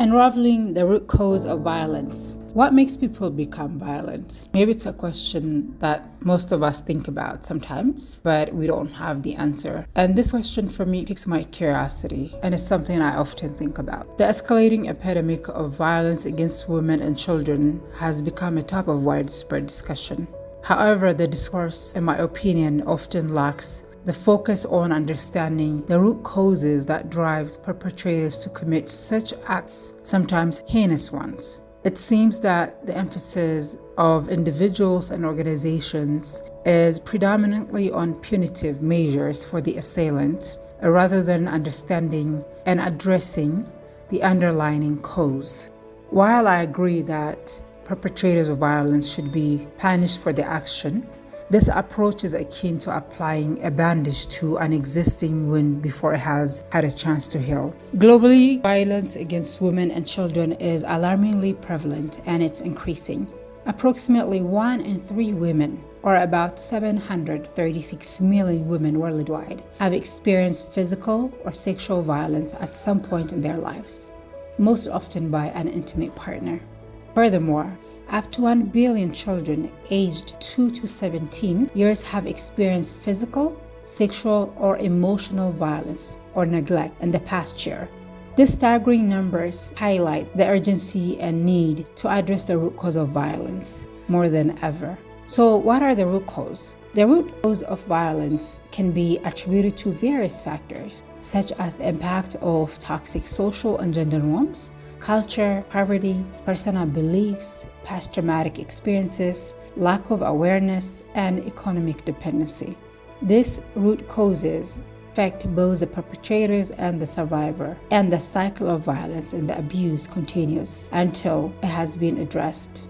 Unraveling the root cause of violence. What makes people become violent? Maybe it's a question that most of us think about sometimes, but we don't have the answer. And this question for me piques my curiosity, and it's something I often think about. The escalating epidemic of violence against women and children has become a topic of widespread discussion. However, the discourse, in my opinion, often lacks the focus on understanding the root causes that drives perpetrators to commit such acts, sometimes heinous ones. It seems that the emphasis of individuals and organizations is predominantly on punitive measures for the assailant, rather than understanding and addressing the underlying cause. While I agree that perpetrators of violence should be punished for their action, this approach is akin to applying a bandage to an existing wound before it has had a chance to heal. Globally, violence against women and children is alarmingly prevalent, and it's increasing. Approximately 1 in 3 women, or about 736 million women worldwide, have experienced physical or sexual violence at some point in their lives, most often by an intimate partner. Furthermore, up to 1 billion children aged 2 to 17 years have experienced physical, sexual, or emotional violence or neglect in the past year. These staggering numbers highlight the urgency and need to address the root cause of violence more than ever. So, what are the root causes? The root cause of violence can be attributed to various factors, such as the impact of toxic social and gender norms, culture, poverty, personal beliefs, past traumatic experiences, lack of awareness, and economic dependency. These root causes affect both the perpetrators and the survivor, and the cycle of violence and the abuse continues until it has been addressed.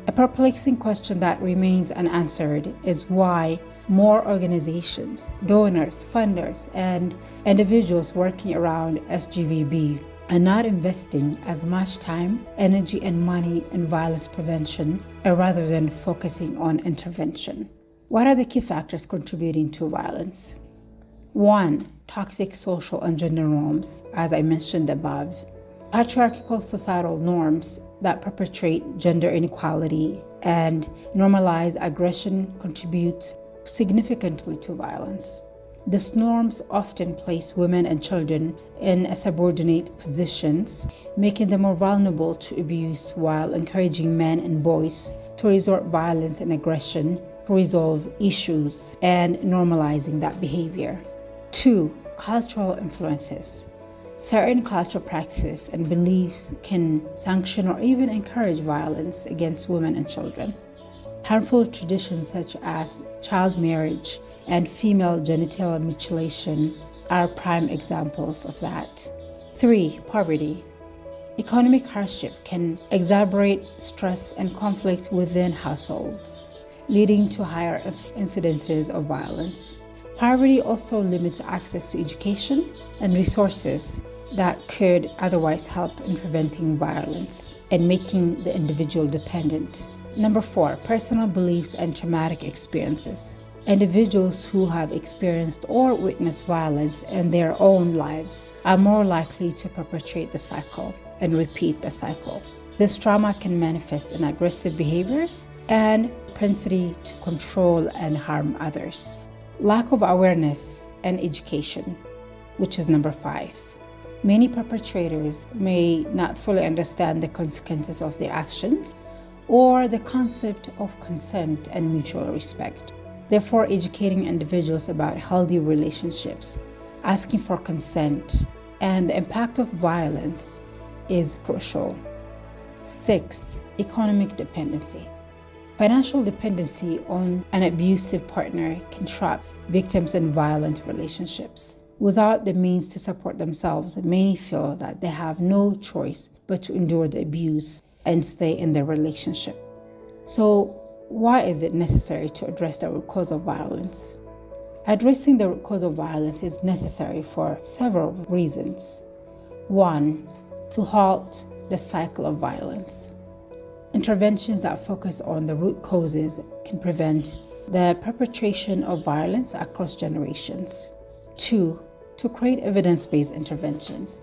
A perplexing question that remains unanswered is why more organizations, donors, funders, and individuals working around SGVB are not investing as much time, energy, and money in violence prevention rather than focusing on intervention. What are the key factors contributing to violence? 1. Toxic social and gender norms, as I mentioned above. Patriarchal societal norms that perpetrate gender inequality and normalize aggression contribute significantly to violence. These norms often place women and children in subordinate positions, making them more vulnerable to abuse while encouraging men and boys to resort violence and aggression to resolve issues and normalizing that behavior. 2. Cultural influences. Certain cultural practices and beliefs can sanction or even encourage violence against women and children. Harmful traditions such as child marriage and female genital mutilation are prime examples of that. 3. Poverty. Economic hardship can exacerbate stress and conflict within households, leading to higher incidences of violence. Poverty also limits access to education and resources that could otherwise help in preventing violence and making the individual dependent. 4. Personal beliefs and traumatic experiences. Individuals who have experienced or witnessed violence in their own lives are more likely to perpetrate the cycle and repeat the cycle. This trauma can manifest in aggressive behaviors and propensity to control and harm others. Lack of awareness and education, which is 5. Many perpetrators may not fully understand the consequences of their actions or the concept of consent and mutual respect. Therefore, educating individuals about healthy relationships, asking for consent, and the impact of violence is crucial. 6. Economic dependency. Financial dependency on an abusive partner can trap victims in violent relationships. Without the means to support themselves, many feel that they have no choice but to endure the abuse and stay in their relationship. So, why is it necessary to address the root cause of violence? Addressing the root cause of violence is necessary for several reasons. 1. To halt the cycle of violence. Interventions that focus on the root causes can prevent the perpetration of violence across generations. 2. To create evidence-based interventions.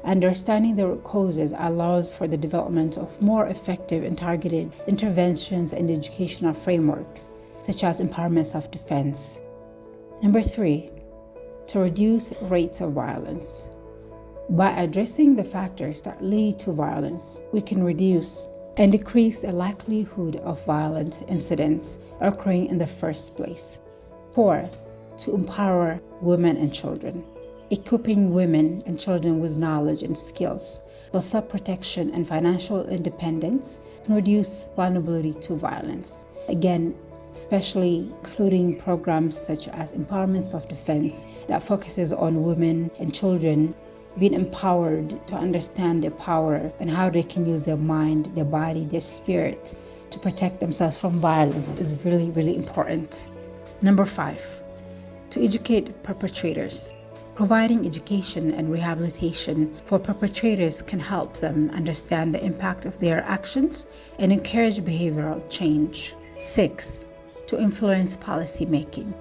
Understanding the root causes allows for the development of more effective and targeted interventions and educational frameworks, such as empowerment self-defense. Number 3, to reduce rates of violence. By addressing the factors that lead to violence, we can reduce and decrease the likelihood of violent incidents occurring in the first place. 4, to empower women and children. Equipping women and children with knowledge and skills for self-protection and financial independence can reduce vulnerability to violence. Again, especially including programs such as empowerment self-defense that focuses on women and children being empowered to understand their power and how they can use their mind, their body, their spirit to protect themselves from violence is really, really important. Number 5, to educate perpetrators. Providing education and rehabilitation for perpetrators can help them understand the impact of their actions and encourage behavioral change. 6, to influence policy making.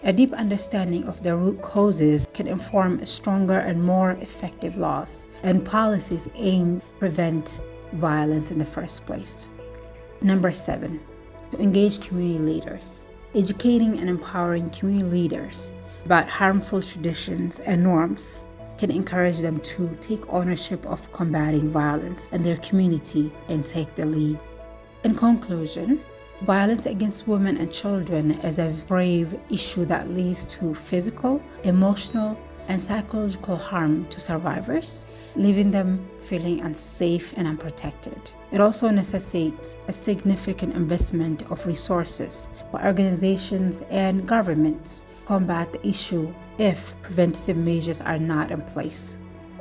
A deep understanding of the root causes can inform stronger and more effective laws and policies aimed to prevent violence in the first place. Number 7, to engage community leaders. Educating and empowering community leaders about harmful traditions and norms can encourage them to take ownership of combating violence in their community and take the lead. In conclusion, violence against women and children is a grave issue that leads to physical, emotional, and psychological harm to survivors, leaving them feeling unsafe and unprotected. It also necessitates a significant investment of resources for organizations and governments to combat the issue if preventative measures are not in place.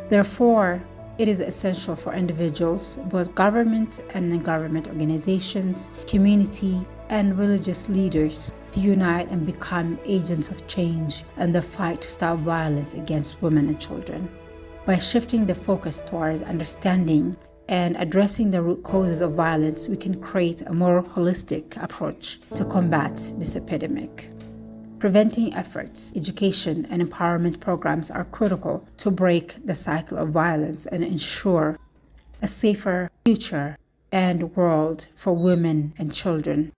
Therefore, it is essential for individuals, both government and non-government organizations, community, and religious leaders to unite and become agents of change in the fight to stop violence against women and children. By shifting the focus towards understanding and addressing the root causes of violence, we can create a more holistic approach to combat this epidemic. Preventing efforts, education, and empowerment programs are critical to break the cycle of violence and ensure a safer future and world for women and children.